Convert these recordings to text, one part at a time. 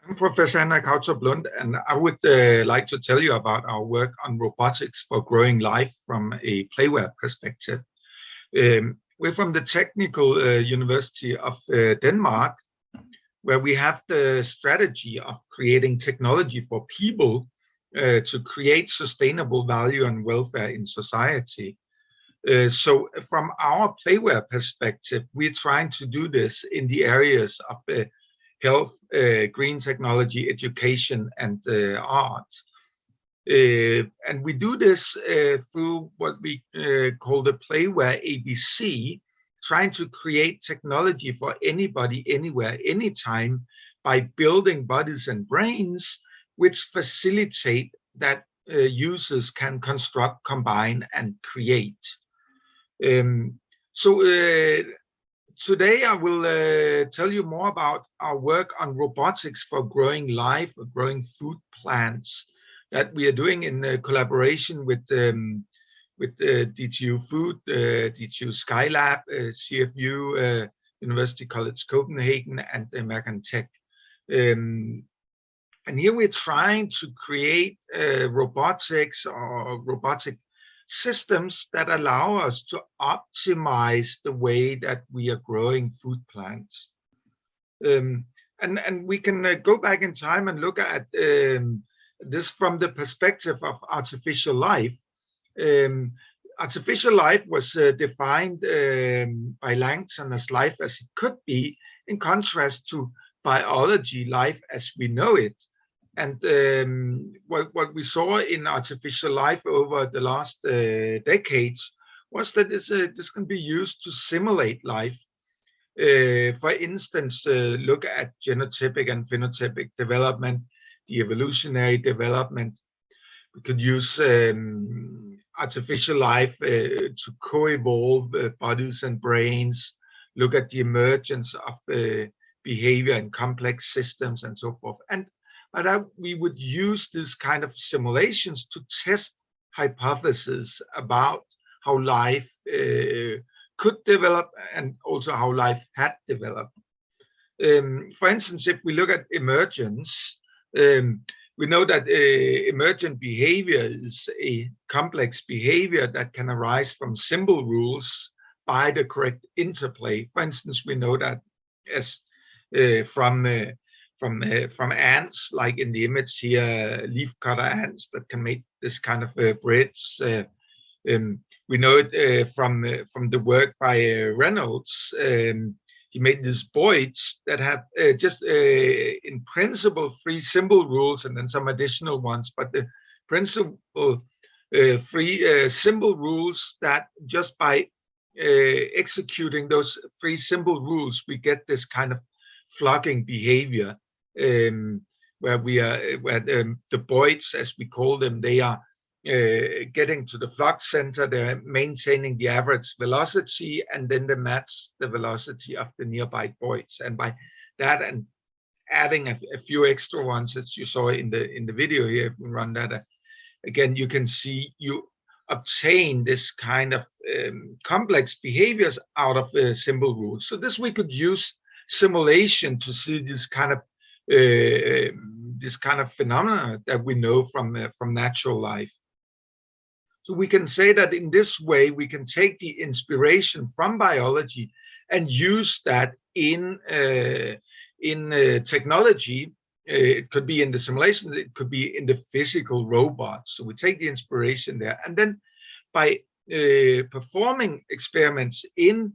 I'm Professor Henrik Blund, and I would like to tell you about our work on robotics for growing life from a Playware perspective. We're from the Technical University of Denmark, where we have the strategy of creating technology for people to create sustainable value and welfare in society. So from our Playware perspective, we're trying to do this in the areas of health, green technology, education, and art. And we do this through what we call the Playware ABC, trying to create technology for anybody, anywhere, anytime by building bodies and brains, which facilitate that users can construct, combine, and create. Today I will tell you more about our work on robotics for growing life, or growing food plants, that we are doing in collaboration with DTU Food, DTU Skylab, CFU, University College Copenhagen, and American Tech. And here we're trying to create robotics or robotic systems that allow us to optimize the way that we are growing food plants. And we can go back in time and look at this from the perspective of artificial life. Artificial life was defined by Langton as life as it could be, in contrast to biology, life as we know it. And what we saw in artificial life over the last decades was that this can be used to simulate life. For instance, look at genotypic and phenotypic development, the evolutionary development. We could use artificial life to co-evolve bodies and brains, look at the emergence of behavior in complex systems and so forth. But we would use this kind of simulations to test hypotheses about how life could develop and also how life had developed. For instance, if we look at emergence, we know that emergent behavior is a complex behavior that can arise from symbol rules by the correct interplay. For instance, we know that as from ants, like in the image here, leafcutter ants that can make this kind of breads. We know it from the work by Reynolds. He made these boids that have just in principle 3 symbol rules and then some additional ones, but the principle 3 symbol rules that just by executing those 3 symbol rules, we get this kind of flocking behavior. Where the boids, as we call them, they are getting to the flock center, they're maintaining the average velocity, and then they match the velocity of the nearby boids. And by that and adding a few extra ones, as you saw in the video here, if we run that again, you can see you obtain this kind of complex behaviors out of symbol rules. So this we could use simulation to see this kind of phenomena that we know from natural life. So we can say that in this way we can take the inspiration from biology and use that in technology. It could be in the simulation, it could be in the physical robots. So we take the inspiration there, and then by performing experiments with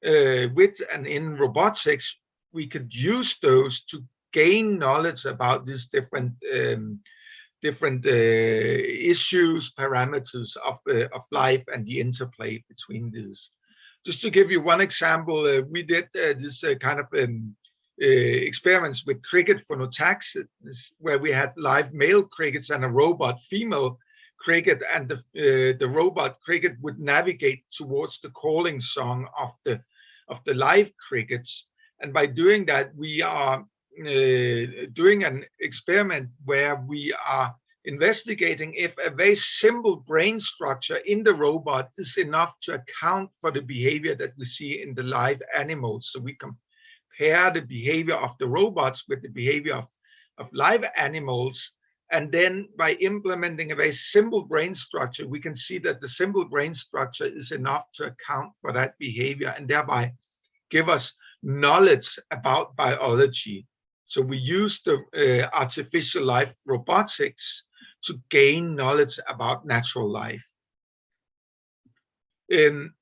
and in robotics, we could use those to gain knowledge about these different issues, parameters of life, and the interplay between these. Just to give you one example, we did this kind of experiments with cricket phonotaxis, where we had live male crickets and a robot female cricket, and the robot cricket would navigate towards the calling song of the live crickets. And by doing that, we are doing an experiment where we are investigating if a very simple brain structure in the robot is enough to account for the behavior that we see in the live animals. So we compare the behavior of the robots with the behavior of of live animals. And then by implementing a very simple brain structure, we can see that the simple brain structure is enough to account for that behavior and thereby give us knowledge about biology. So we use the artificial life robotics to gain knowledge about natural life.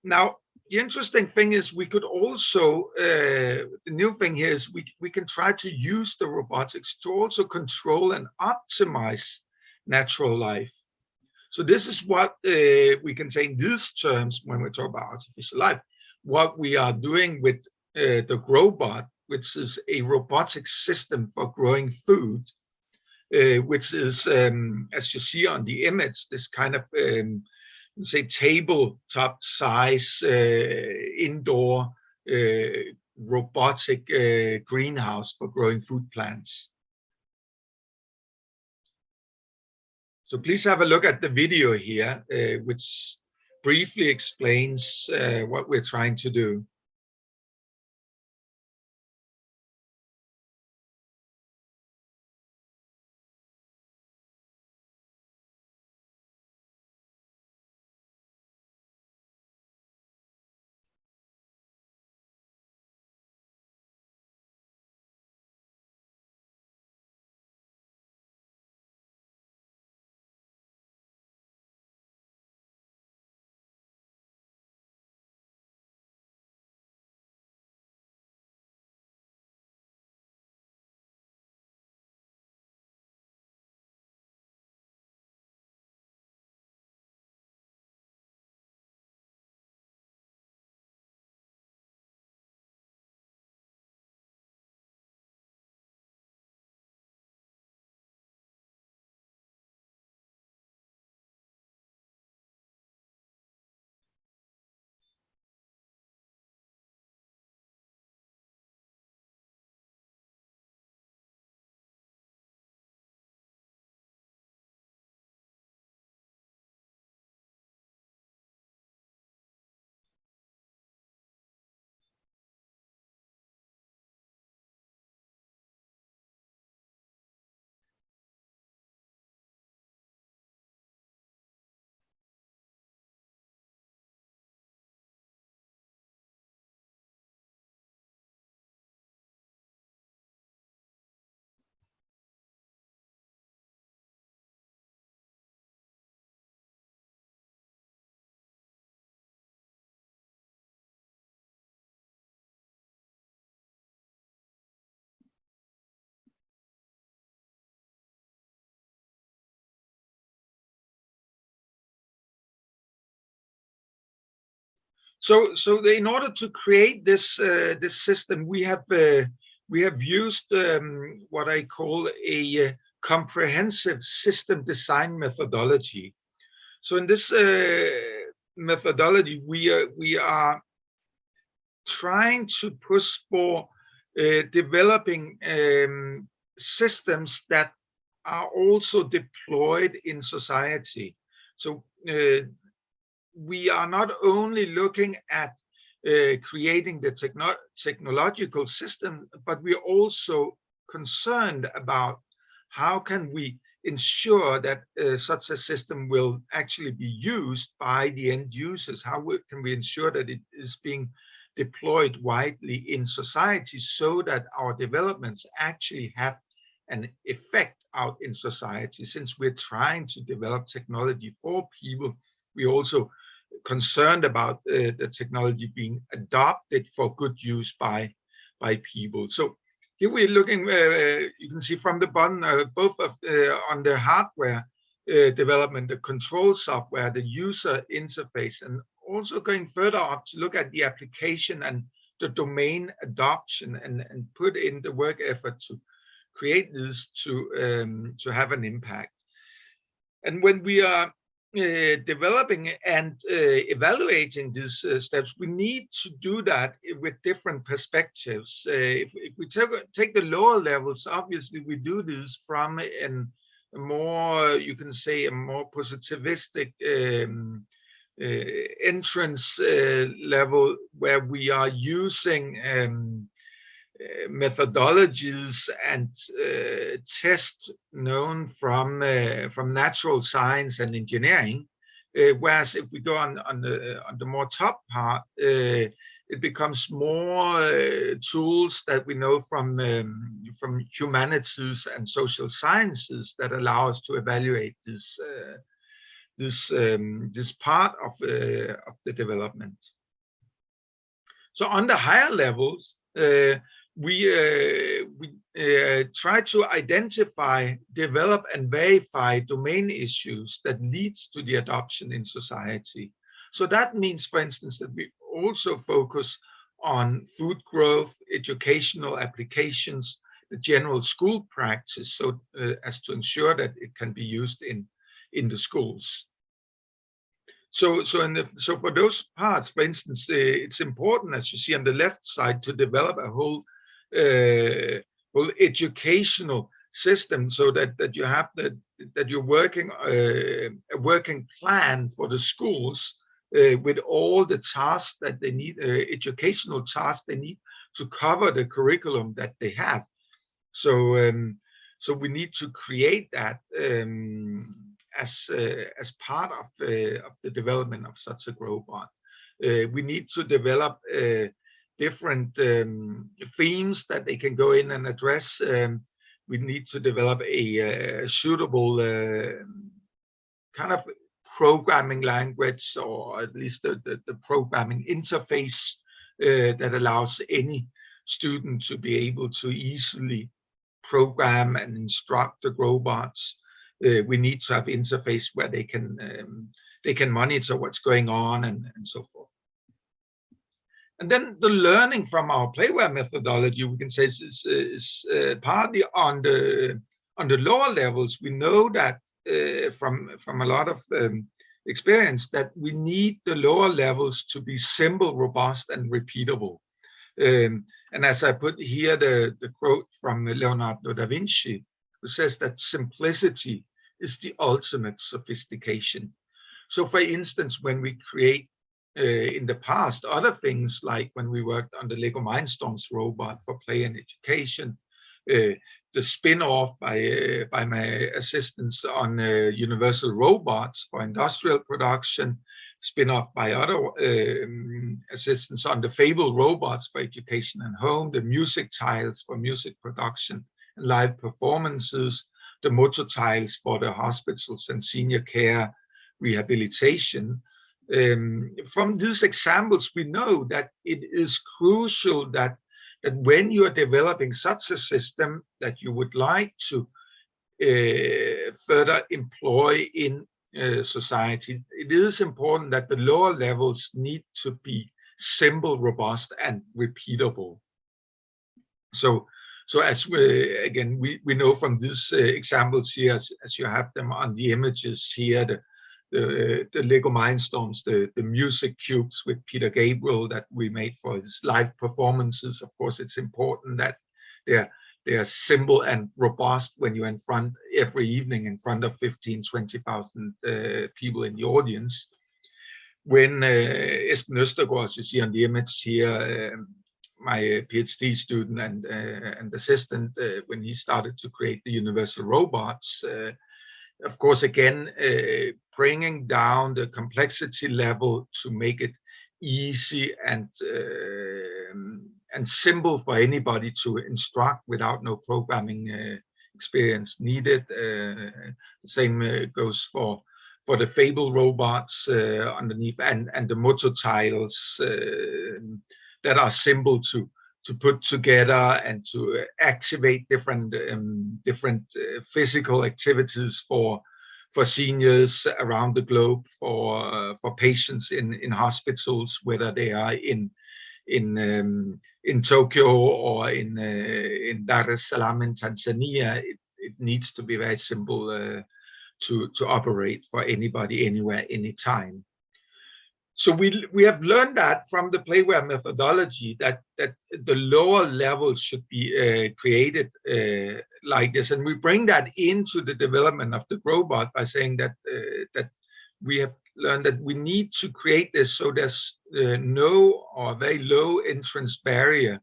Now, the interesting thing is we could also, the new thing here is we can try to use the robotics to also control and optimize natural life. So this is what we can say in these terms when we talk about artificial life. What we are doing with the GrowBot, which is a robotic system for growing food, which is, as you see on the image, this kind of say tabletop size indoor robotic greenhouse for growing food plants. So please have a look at the video here, which briefly explains what we're trying to do. So in order to create this this system, we have used what I call a comprehensive system design methodology. So in this methodology, we are trying to push for developing systems that are also deployed in society. So we are not only looking at creating the technological system, but we are also concerned about how can we ensure that such a system will actually be used by the end users. How can we ensure that it is being deployed widely in society so that our developments actually have an effect out in society? Since we're trying to develop technology for people, we also concerned about the technology being adopted for good use by people. So here we're looking, you can see from the bottom, both of on the hardware development, the control software, the user interface, and also going further up to look at the application and the domain adoption and put in the work effort to create this to have an impact. And when we are developing and evaluating these steps, we need to do that with different perspectives. If we take the lower levels, obviously we do this from a more, you can say, a more positivistic entrance level, where we are using methodologies and tests known from natural science and engineering. Whereas if we go on the more top part, it becomes more tools that we know from humanities and social sciences that allow us to evaluate this part of the development. So on the higher levels, we try to identify, develop, and verify domain issues that lead to the adoption in society. So that means, for instance, that we also focus on food growth, educational applications, the general school practice, so as to ensure that it can be used in the schools. So for those parts, for instance, it's important, as you see on the left side, to develop a whole educational system, so that you have that you're working a working plan for the schools with all the tasks that they need, educational tasks they need to cover the curriculum that they have. So we need to create that as part of the development of such a GrowBot. We need to develop different themes that they can go in and address. We need to develop a suitable kind of programming language, or at least the programming interface that allows any student to be able to easily program and instruct the GrowBots. We need to have interface where they can monitor what's going on and so forth. And then the learning from our Playware methodology, we can say, is partly on the lower levels. We know that from a lot of experience that we need the lower levels to be simple, robust, and repeatable. And as I put here, the quote from Leonardo da Vinci, who says that simplicity is the ultimate sophistication. So for instance, when we create in the past other things, like when we worked on the Lego Mindstorms robot for play and education, the spin-off by my assistants on universal robots for industrial production, spin-off by other assistants on the Fable robots for education and home, the music tiles for music production and live performances, the motor tiles for the hospitals and senior care rehabilitation. From these examples, we know that it is crucial that when you are developing such a system that you would like to further employ in society, it is important that the lower levels need to be simple, robust, and repeatable. So as we know from these examples here, as you have them on the images here, the Lego Mindstorms, the music cubes with Peter Gabriel that we made for his live performances. Of course, it's important that they are simple and robust when you're in front every evening in front of 20,000 people in the audience. When Esben Østergaard, as you see on the image here, my PhD student and assistant, when he started to create the universal robots, of course, again, bringing down the complexity level to make it easy and simple for anybody to instruct without no programming experience needed. The same goes for the Fable robots underneath, and the motor tiles that are simple to put together and to activate different physical activities for seniors around the globe, for patients in hospitals, whether they are in Tokyo or in Dar es Salaam in Tanzania. It needs to be very simple to operate for anybody, anywhere, anytime. So we have learned that from the Playware methodology that the lower levels should be created like this, and we bring that into the development of the GrowBot by saying that we have learned that we need to create this so there's no or very low entrance barrier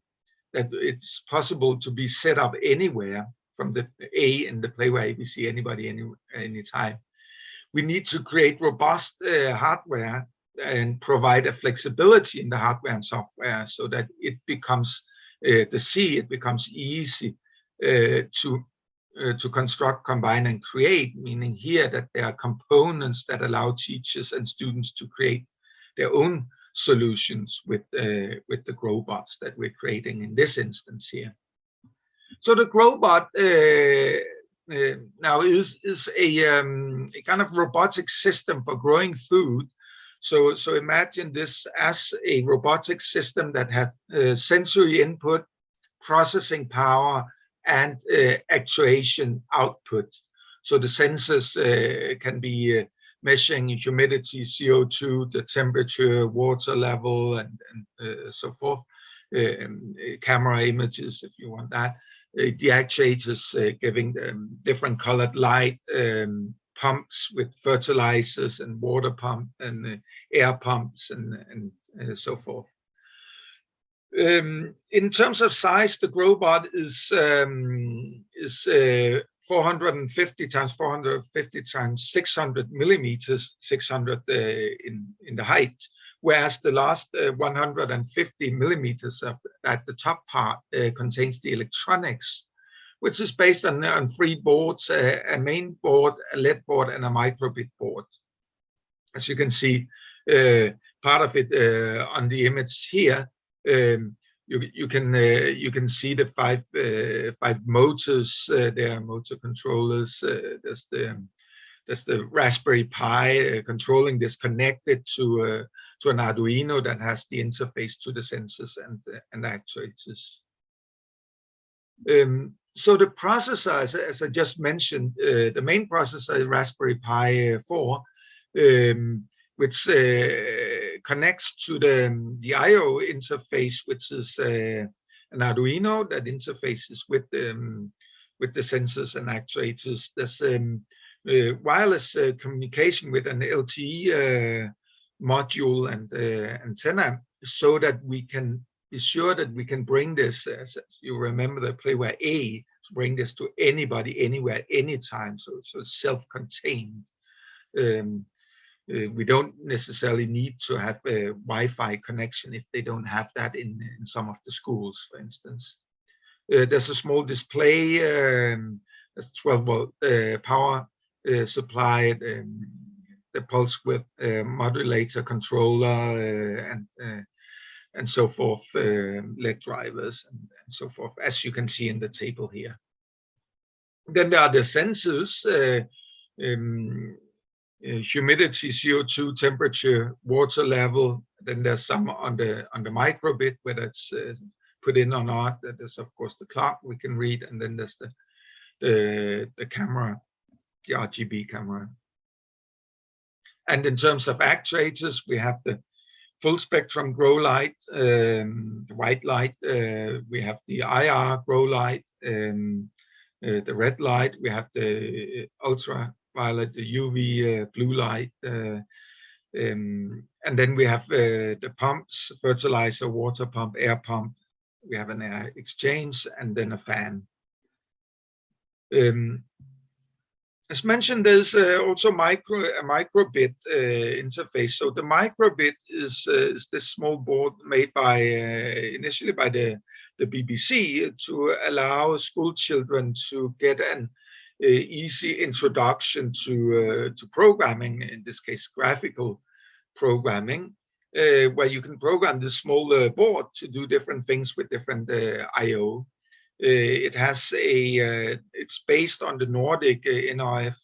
that it's possible to be set up anywhere from the A in the Playware ABC, anybody, anytime. We need to create robust hardware and provide a flexibility in the hardware and software so that it becomes it becomes easy to construct, combine, and create, meaning here that there are components that allow teachers and students to create their own solutions with the GrowBots that we're creating in this instance here. So the GrowBot now is a kind of robotic system for growing food. So imagine this as a robotic system that has sensory input, processing power, and actuation output. So the sensors can be measuring humidity, CO2, the temperature, water level, and so forth. Camera images, if you want that. The actuators giving them different colored light, pumps with fertilizers and water pump and air pumps and so forth. In terms of size, the GrowBot is 450 times 450 times 600 millimeters, 600 in the height, whereas the last 150 millimeters at the top part contains the electronics, which is based on 3 boards, a main board, a LED board, and a microbit board. As you can see, part of it on the image here. You can see the five motors. There are motor controllers. There's the Raspberry Pi controlling this, connected to an Arduino that has the interface to the sensors and actuators. So the processor, as I just mentioned, the main processor is Raspberry Pi 4, which connects to the I/O interface, which is an Arduino that interfaces with the sensors and actuators. There's wireless communication with an LTE module and antenna, so that we can be sure that we can bring this, as you remember the Playware A, to bring this to anybody, anywhere, anytime. So it's self-contained. We don't necessarily need to have a Wi-Fi connection if they don't have that in some of the schools, for instance. There's a small display, there's 12-volt power supply, the pulse width modulator controller, and so forth, LED drivers and so forth, as you can see in the table here. Then there are the sensors. Humidity, CO2, temperature, water level. Then there's some on the microbit, whether it's put in or not. There's of course the clock we can read, and then there's the camera, the RGB camera. And in terms of actuators, we have the full spectrum grow light, the white light. We have the IR grow light, the red light. We have the ultraviolet, the UV blue light, and then we have the pumps: fertilizer, water pump, air pump. We have an air exchange, and then a fan. As mentioned, there's also a microbit interface. So the microbit is this small board made by initially by the BBC to allow school children to get an easy introduction to programming, in this case graphical programming, where you can program this small board to do different things with different I/O. It has it's based on the Nordic NRF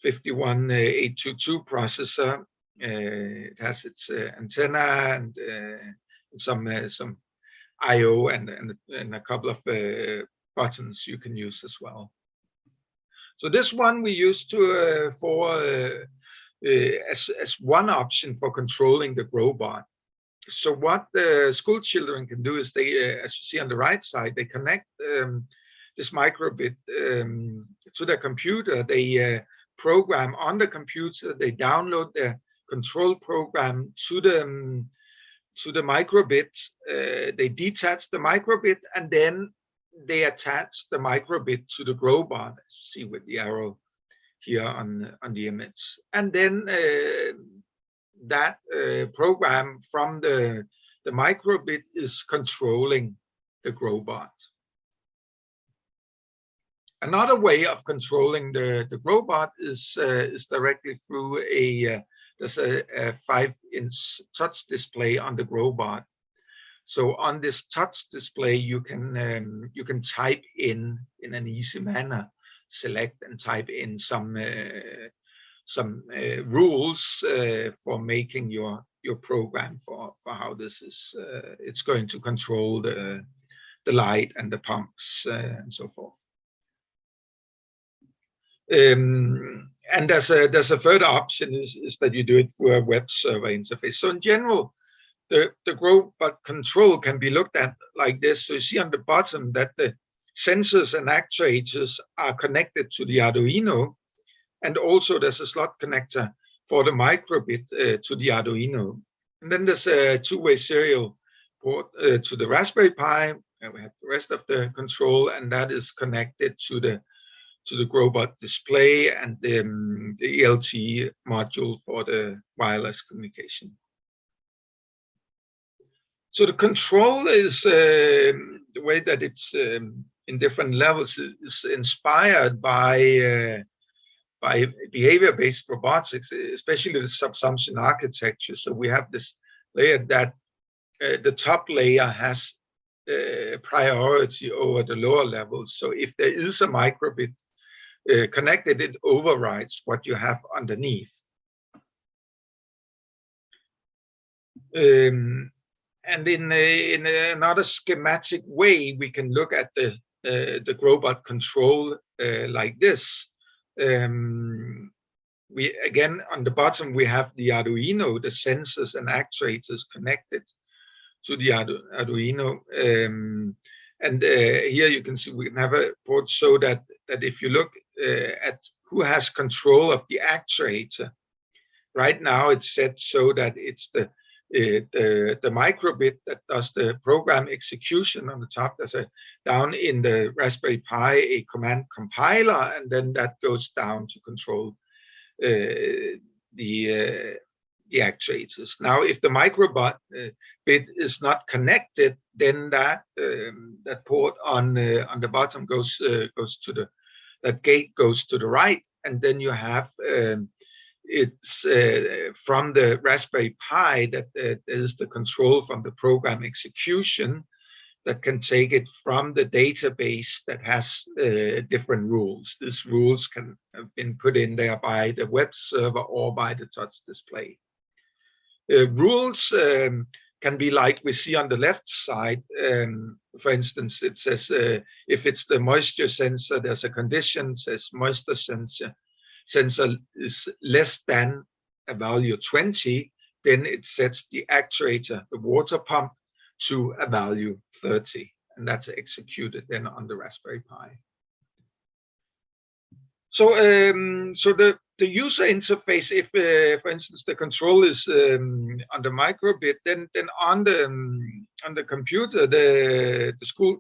51822 processor. It has its antenna and some I/O and a couple of buttons you can use as well. So this one we used to as one option for controlling the GrowBot. So what the school children can do is they, as you see on the right side, they connect this microbit to their computer. They program on the computer. They download the control program to to the microbit. They detach the microbit, and then they attach the microbit to the GrowBot, as you see with the arrow here on the image. And then that program from the microbit is controlling the GrowBot. Another way of controlling the GrowBot is directly through there's a 5-inch touch display on the GrowBot. So on this touch display, you can type in an easy manner, select and type in some rules for making your program for how this is it's going to control the light and the pumps and so forth. And there's a further option is that you do it through a web server interface. So in general, the Growbot Control can be looked at like this. So you see on the bottom that the sensors and actuators are connected to the Arduino, and also there's a slot connector for the microbit to the Arduino. And then there's a two-way serial port to the Raspberry Pi, and we have the rest of the control, and that is connected to the GrowBot display and the ELT module for the wireless communication. So the control is the way that it's in different levels is inspired by behavior-based robotics, especially the subsumption architecture. So we have this layer that the top layer has priority over the lower levels. So if there is a microbit connected, it overrides what you have underneath. And in another schematic way, we can look at the Growbot Control like this. We again on the bottom we have the Arduino, the sensors and actuators connected to the Arduino. And here you can see we can have a port so that if you look at who has control of the actuator, right now it's set so that it's the microbit that does the program execution on the top. There's down in the Raspberry Pi a command compiler, and then that goes down to control the actuators. Now, if the microbit bit is not connected, then that port on the bottom goes to that gate goes to the right, and then you have it's from the Raspberry Pi that is the control from the program execution that can take it from the database that has different rules. These rules can have been put in there by the web server or by the touch display. Rules can be like we see on the left side. For instance, it says if it's the moisture sensor, there's a condition says moisture sensor is less than a value 20, then it sets the actuator, the water pump, to a value 30, and that's executed then on the Raspberry Pi. So, so the user interface, if for instance the control is on the microbit, then on the computer, the school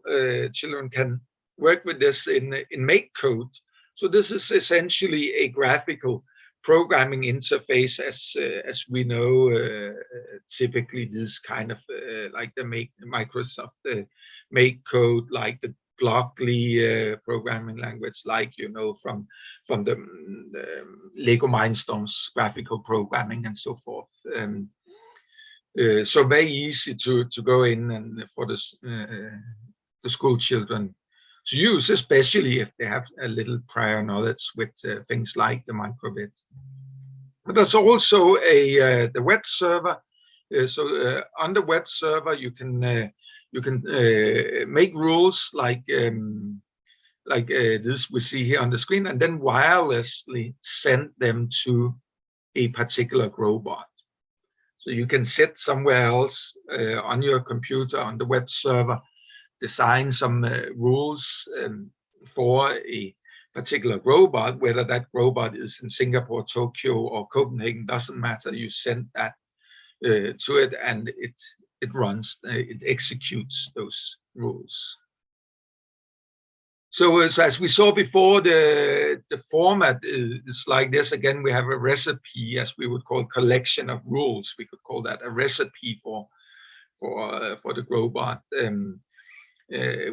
children can work with this in MakeCode. So this is essentially a graphical programming interface, as we know. Typically, this kind of like the Microsoft MakeCode, like the Blockly programming language, like from the Lego Mindstorms graphical programming and so forth. So very easy to go in and for the school children to use, especially if they have a little prior knowledge with things like the microbit. But there's also the web server. So on the web server, you can make rules like this we see here on the screen, and then wirelessly send them to a particular GrowBot. So you can sit somewhere else on your computer on the web server, design some rules for a particular GrowBot, whether that GrowBot is in Singapore, Tokyo, or Copenhagen, doesn't matter. You send that to it, and it runs, it executes those rules. So as we saw before, the format is like this. Again, we have a recipe, as we would call collection of rules. We could call that a recipe for the GrowBot.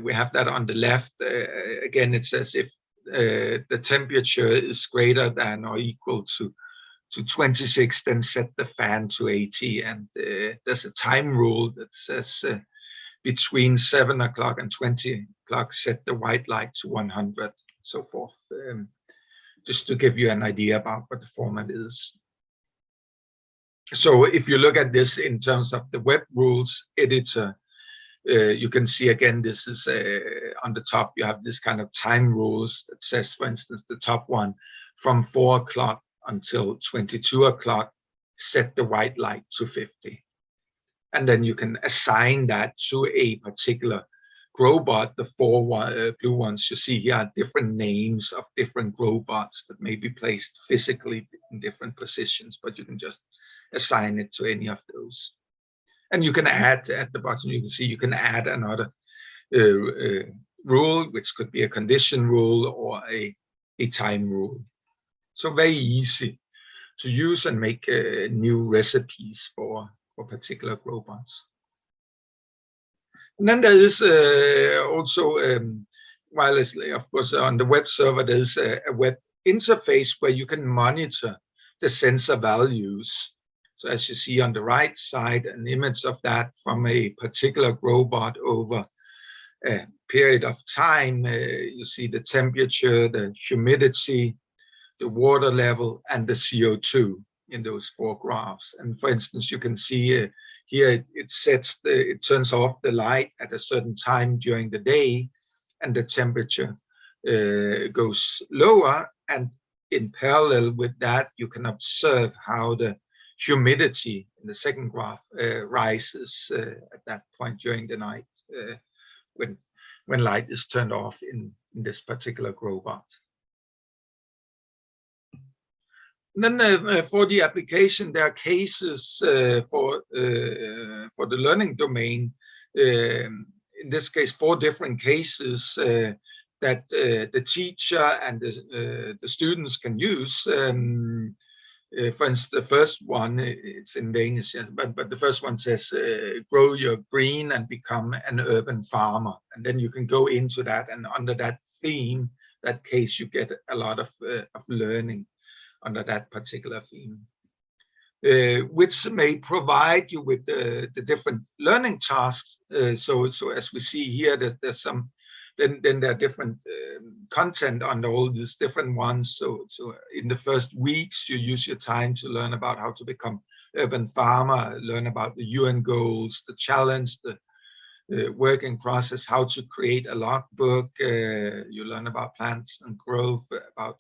We have that on the left. Again, it says if the temperature is greater than or equal to 26, then set the fan to 80. And there's a time rule that says between 7 o'clock and 20 o'clock, set the white light to 100, so forth. Just to give you an idea about what the format is. So if you look at this in terms of the web rules editor, you can see again, this is on the top, you have this kind of time rules that says, for instance, the top one, from 4 o'clock until 22 o'clock, set the white light to 50. And then you can assign that to a particular GrowBot. The four blue ones you see here are different names of different GrowBots that may be placed physically in different positions, but you can just assign it to any of those. And you can add, at the bottom, you can see you can add another rule, which could be a condition rule or a time rule. So very easy to use and make new recipes for particular GrowBots. And then there is also wirelessly, of course, on the web server, there's a web interface where you can monitor the sensor values. So as you see on the right side, an image of that from a particular GrowBot over a period of time. You see the temperature, the humidity, the water level, and the CO2 in those four graphs. And for instance, you can see here it turns off the light at a certain time during the day, and the temperature goes lower. And in parallel with that, you can observe how the humidity in the second graph rises at that point during the night when light is turned off in this particular GrowBot. And then for the application, there are cases for the learning domain. In this case, 4 different cases that the teacher and the students can use. For instance, the first one, it's in Danish, yes, but the first one says, grow your green and become an urban farmer. And then you can go into that, and under that theme, that case, you get a lot of learning under that particular theme, which may provide you with the different learning tasks. So as we see here, that there's some, then there are different content under all these different ones. So in the first weeks, you use your time to learn about how to become urban farmer, learn about the UN goals, the challenge, the working process, how to create a logbook. You learn about plants and growth, about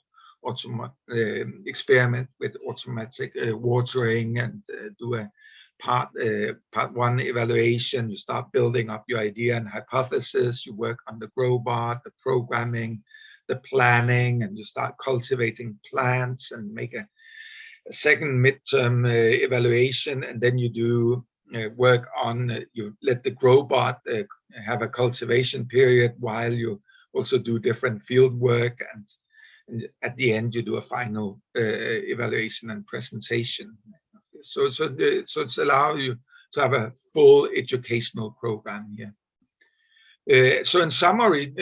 experiment with automatic watering, and do a part 1 evaluation. You start building up your idea and hypothesis. You work on the GrowBot, the programming, the planning, and you start cultivating plants and make a second midterm evaluation. And then you do work on, you let the GrowBot have a cultivation period while you also do different field work. And at the end, you do a final evaluation and presentation. So it's allow you to have a full educational program here. So in summary,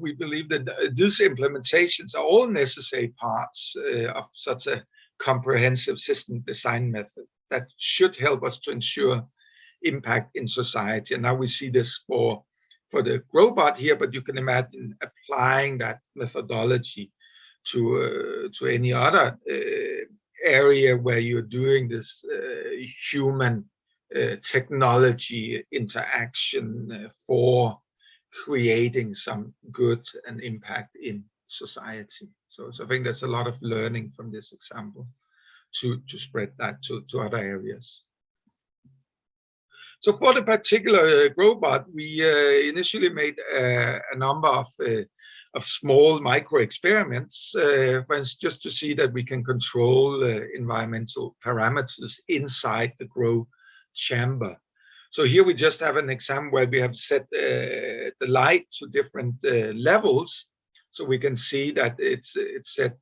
we believe that these implementations are all necessary parts of such a comprehensive system design method that should help us to ensure impact in society. And now we see this for the GrowBot here, but you can imagine applying that methodology to any other area where you're doing this human technology interaction for creating some good and impact in society. So I think there's a lot of learning from this example to spread that to other areas. So for the particular GrowBot, we initially made a number of small micro experiments, for instance, just to see that we can control environmental parameters inside the grow chamber. So here we just have an example where we have set the light to different levels. So we can see that it's set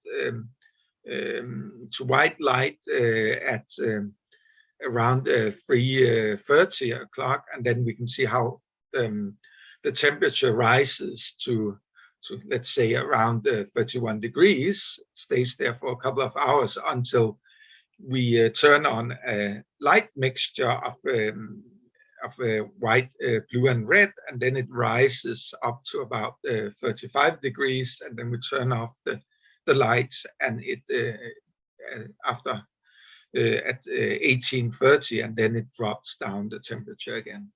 to white light at around 3:30 o'clock, and then we can see how the temperature rises to let's say around 31 degrees, stays there for a couple of hours until we turn on a light mixture of white, blue, and red, and then it rises up to about 35 degrees, and then we turn off the lights, and it after at 18:30, and then it drops down the temperature again.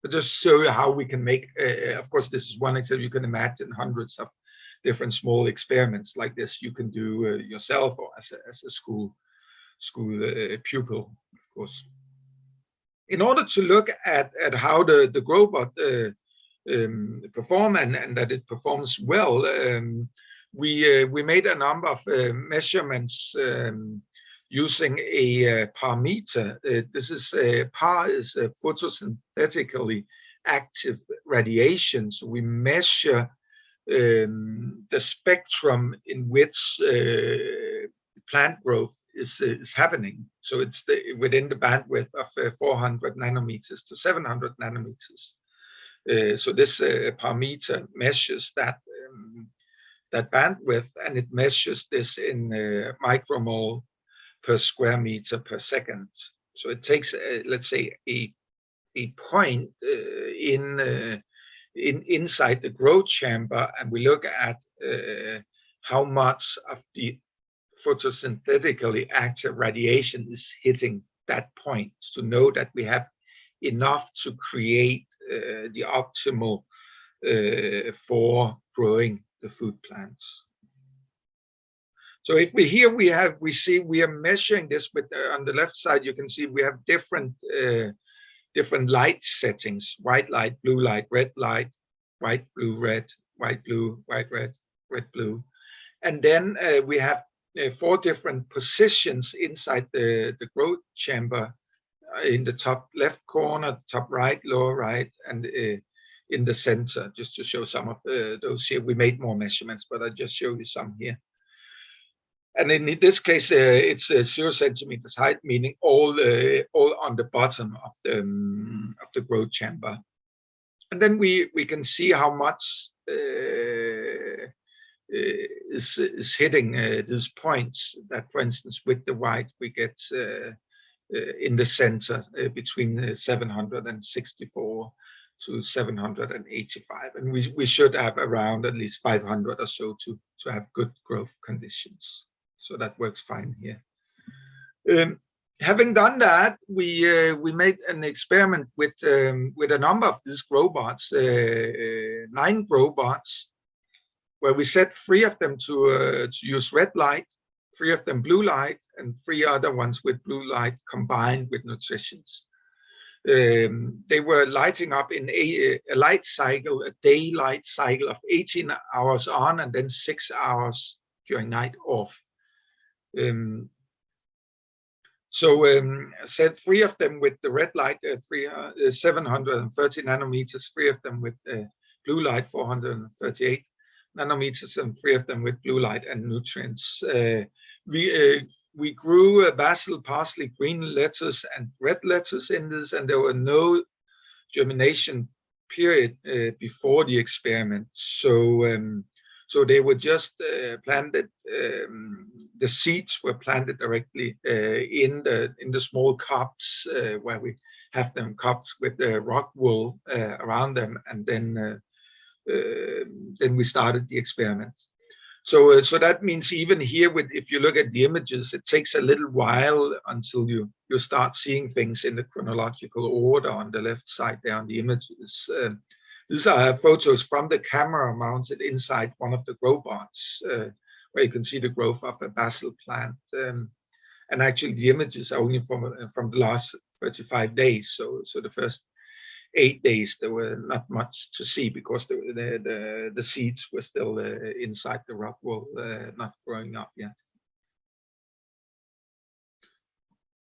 But just show you how we can make, of course, this is one example. You can imagine hundreds of different small experiments like this you can do yourself or as a school pupil, of course. In order to look at how the GrowBot perform and that it performs well, we made a number of measurements using a PAR meter. This is PAR is a photosynthetically active radiation. So we measure the spectrum in which plant growth is happening. So it's within the bandwidth of 400 nanometers to 700 nanometers. So this PAR meter measures that bandwidth, and it measures this in micromole per square meter per second. So it takes, let's say, a point inside the grow chamber, and we look at how much of the photosynthetically active radiation is hitting that point, to know that we have enough to create the optimal for growing the food plants. So if we see we are measuring this with on the left side, you can see we have different light settings: white light, blue light, red light, white, blue, red, white, blue, white, red, red, blue. And then we have 4 different positions inside the grow chamber, in the top left corner, top right, lower right, and in the center, just to show some of those here. We made more measurements, but I just show you some here. And in this case, it's 0 centimeters height, meaning all on the bottom of the grow chamber. And then we can see how much is hitting these points. That, for instance, with the white, we get in the center between 764 to 785, and we should have around at least 500 or so to have good growth conditions. So that works fine here. Having done that, we made an experiment with a number of these GrowBots, 9 GrowBots, where we set 3 of them to use red light, 3 of them blue light, and 3 other ones with blue light combined with nutritions. They were lighting up in a light cycle, a daylight cycle of 18 hours on and then 6 hours during night off. Set 3 of them with the red light, 730 nanometers, 3 of them with blue light, 438 nanometers, and 3 of them with blue light and nutrients. We grew basil, parsley, green lettuce, and red lettuce in this, and there were no germination period before the experiment. So they were just planted. The seeds were planted directly in the small cups where we have them cups with the rock wool around them, and then we started the experiment. So that means even here, if you look at the images, it takes a little while until you start seeing things in the chronological order on the left side there on the images. These are photos from the camera mounted inside one of the GrowBots, where you can see the growth of a basil plant. And actually, the images are only from the last 35 days. So the first 8 days there were not much to see because the seeds were still inside the rock wool, not growing up yet.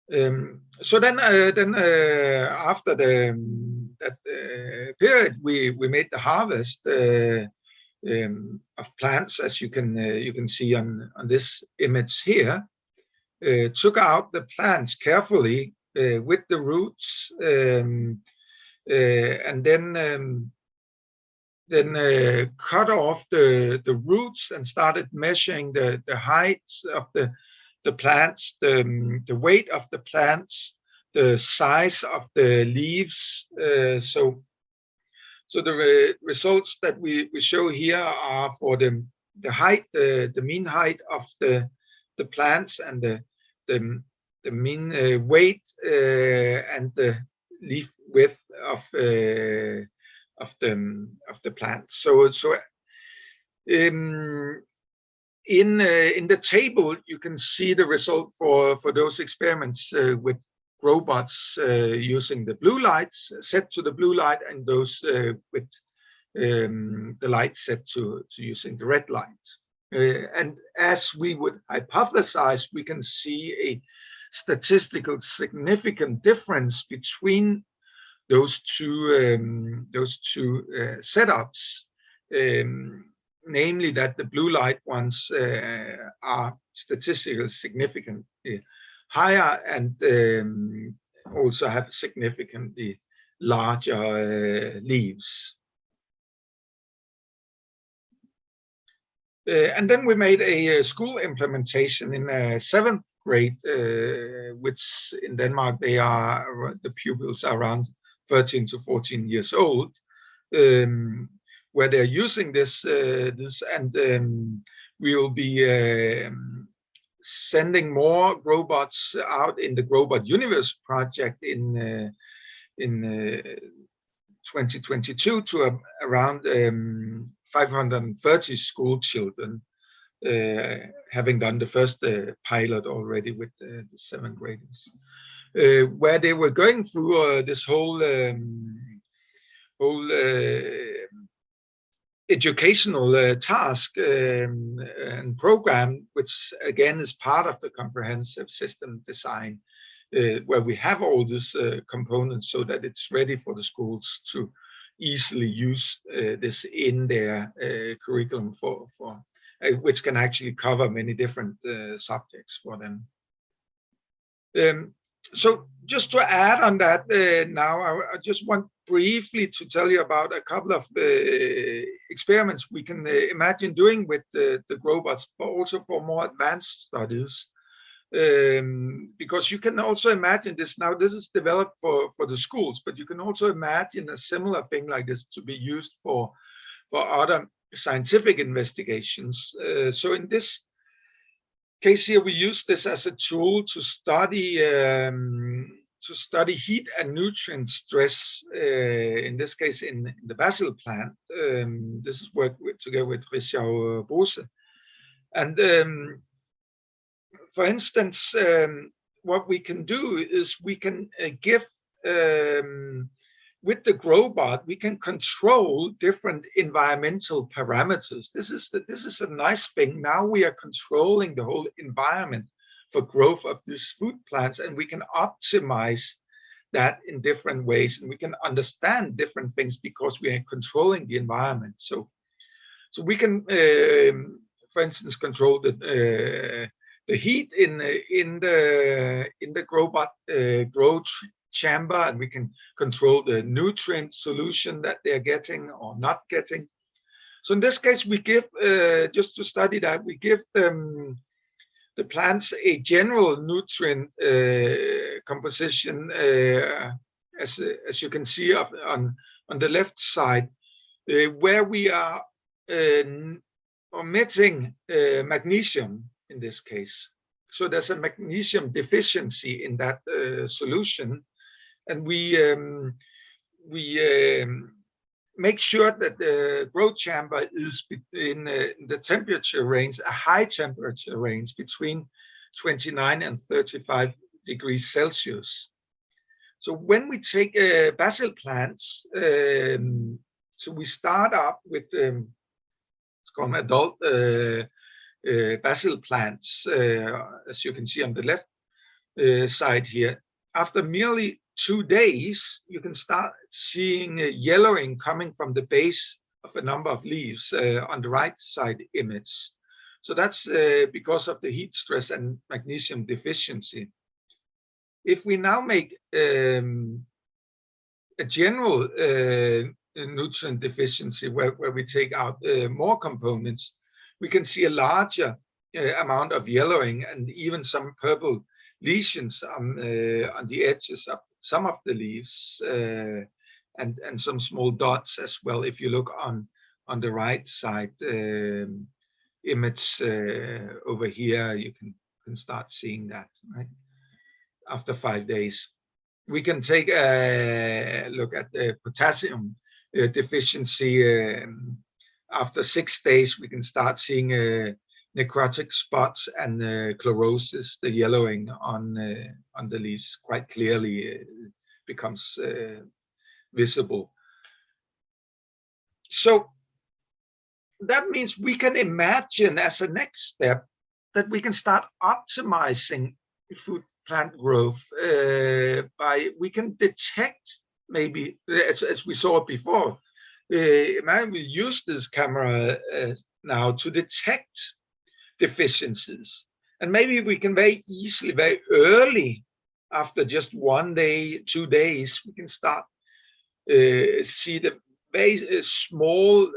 So then after that period, we made the harvest of plants, as you can see on this image here. Took out the plants carefully with the roots, and then cut off the roots and started measuring the height of the plants, the weight of the plants, the size of the leaves. So the results that we show here are for the height, the mean height of the plants, and the mean weight and the leaf width of the plants. So in the table, you can see the result for those experiments with GrowBots using the blue lights set to the blue light, and those with the light set to using the red light. And as we would hypothesize, we can see a statistical significant difference between those two setups. Namely that the blue light ones are statistically significantly higher and also have significantly larger leaves. And then we made a school implementation in 7th grade, which in Denmark the pupils are around 13 to 14 years old. Where they're using this, and we will be sending more GrowBots out in the GrowBot Universe project in 2022 to around 530 school children, having done the first pilot already with the 7th graders, where they were going through this whole educational task and program, which again is part of the comprehensive system design, where we have all these components so that it's ready for the schools to easily use this in their curriculum for which can actually cover many different subjects for them. So just to add on that, now I just want briefly to tell you about a couple of experiments we can imagine doing with the GrowBots, but also for more advanced studies. Because you can also imagine this now, this is developed for the schools, but you can also imagine a similar thing like this to be used for other scientific investigations. So in this case here, we use this as a tool to study heat and nutrient stress. In this case, in the basil plant. This is work together with Richard Bose. And for instance, what we can do is we can give with the GrowBot, we can control different environmental parameters. This is a nice thing. Now we are controlling the whole environment for growth of these food plants, and we can optimize that in different ways, and we can understand different things because we are controlling the environment. So we can, for instance, control the heat in the GrowBot grow chamber, and we can control the nutrient solution that they're getting or not getting. So in this case, we give, just to study that, we give them the plants a general nutrient composition, as you can see on the left side, where we are omitting magnesium in this case. So there's a magnesium deficiency in that solution, and we make sure that the growth chamber is in the temperature range, a high temperature range between 29 and 35 degrees Celsius. So when we take basil plants, so we start up with it's called adult basil plants, as you can see on the left. side here. After merely 2 days, you can start seeing yellowing coming from the base of a number of leaves on the right side image. So that's because of the heat stress and magnesium deficiency. If we now make a general nutrient deficiency where we take out more components, we can see a larger amount of yellowing and even some purple lesions on the edges of some of the leaves, and some small dots as well. If you look on the right side image over here, you can start seeing that, right? After 5 days. We can take a look at the potassium deficiency. After 6 days, we can start seeing necrotic spots and chlorosis, the yellowing on the leaves quite clearly becomes visible. So that means we can imagine as a next step that we can start optimizing food plant growth we can detect, maybe as we saw before, we use this camera now to detect deficiencies, and maybe we can very easily, very early, after just 1 day, 2 days, we can start see the very small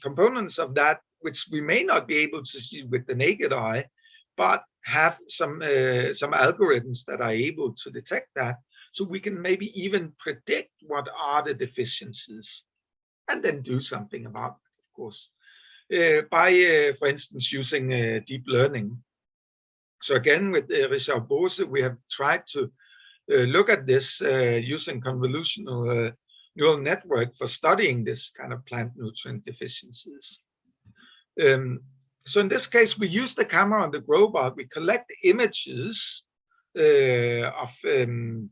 components of that, which we may not be able to see with the naked eye, but have some algorithms that are able to detect that, so we can maybe even predict what are the deficiencies, and then do something about it, of course, by, for instance, using deep learning. So again, with Richard Bose, we have tried to look at this using convolutional neural network for studying this kind of plant nutrient deficiencies. So in this case, we use the camera on the GrowBot. We collect images of the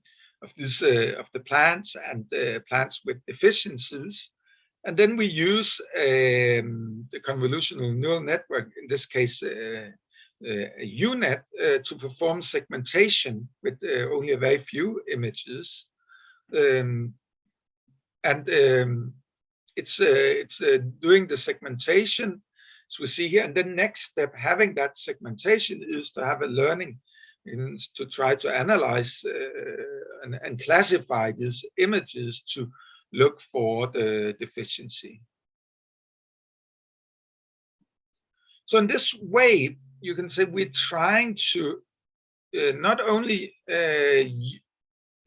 plants and plants with deficiencies, and then we use the convolutional neural network, in this case a UNet, to perform segmentation with only a very few images, it's doing the segmentation, as we see here. And the next step, having that segmentation, is to have a learning to try to analyze and classify these images to look for the deficiency. So in this way, you can say we're trying to not only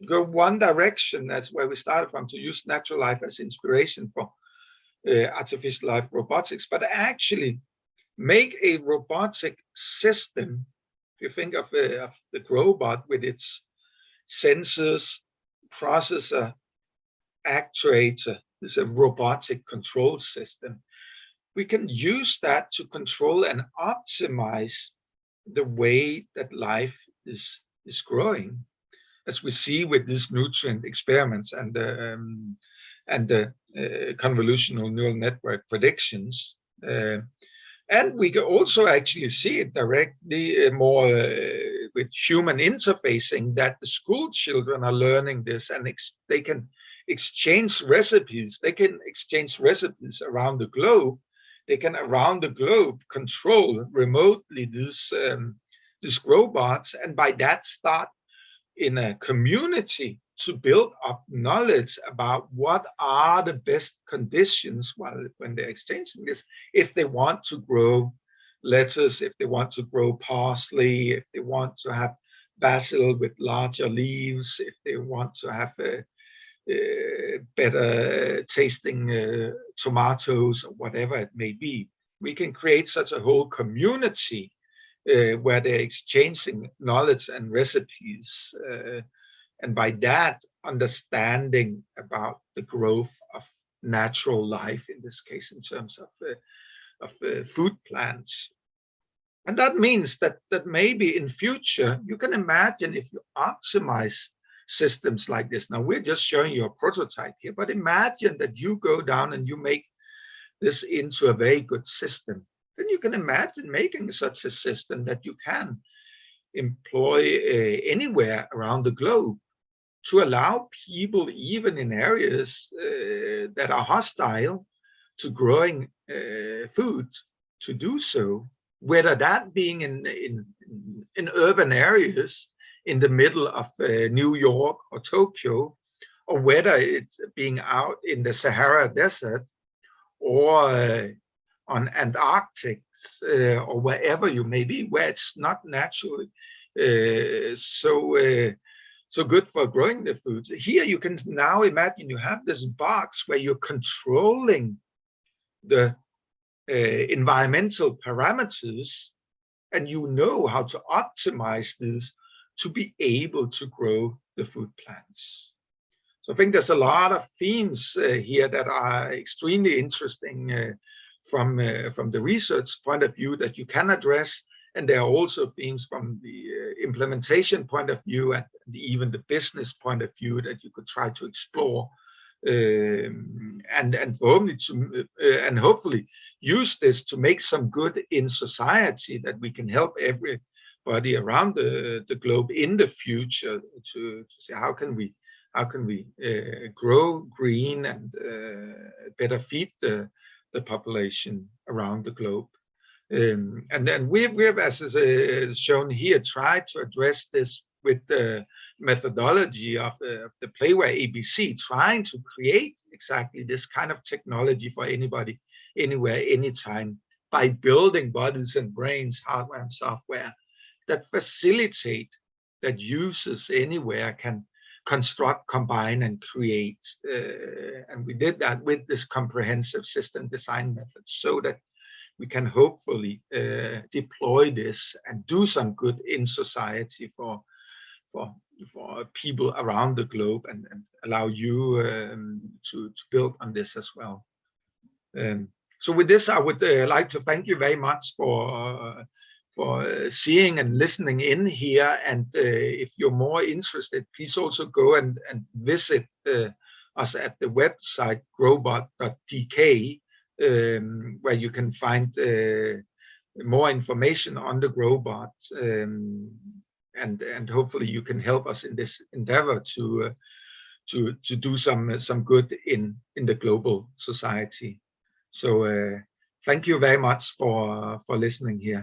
go one direction, that's where we started from, to use natural life as inspiration for artificial life robotics, but actually make a robotic system. If you think of the GrowBot with its sensors, processor, actuator, is a robotic control system. We can use that to control and optimize the way that life is growing, as we see with these nutrient experiments and the convolutional neural network predictions. And we can also actually see it directly more with human interfacing, that the school children are learning this, and they can exchange recipes. They can exchange recipes around the globe. They can, around the globe, control remotely these GrowBots, and by that start in a community to build up knowledge about what are the best conditions when they're exchanging this. If they want to grow lettuce, if they want to grow parsley, if they want to have basil with larger leaves, if they want to have better tasting tomatoes, or whatever it may be, we can create such a whole community where they're exchanging knowledge and recipes, and by that understanding about the growth of natural life, in this case in terms of food plants. And that means that maybe in future you can imagine, if you optimize systems like this. Now we're just showing you a prototype here, but imagine that you go down and you make this into a very good system. Then you can imagine making such a system that you can employ anywhere around the globe to allow people, even in areas that are hostile to growing food, to do so, whether that being in urban areas in the middle of New York or Tokyo, or whether it's being out in the Sahara Desert or on Antarctic or wherever you may be, where it's not naturally so good for growing the foods. Here you can now imagine you have this box where you're controlling the environmental parameters, and you know how to optimize this to be able to grow the food plants. So I think there's a lot of themes here that are extremely interesting from the research point of view that you can address, and there are also themes from the implementation point of view and even the business point of view that you could try to explore, and hopefully use this to make some good in society, that we can help everybody around the globe in the future to say how can we grow green and better feed the population around the globe. And then we have, as is shown here, tried to address this with the methodology of the Playware ABC, trying to create exactly this kind of technology for anybody, anywhere, anytime, by building bodies and brains, hardware and software, that facilitate that users anywhere can construct, combine, and create. And we did that with this comprehensive system design method, so that we can hopefully deploy this and do some good in society for people around the globe, and allow you to build on this as well. So with this, I would like to thank you very much for seeing and listening in here. And if you're more interested, please also go and visit us at the website growbot.dk, where you can find more information on the GrowBot, and hopefully you can help us in this endeavor to do some good in the global society. So thank you very much for listening here.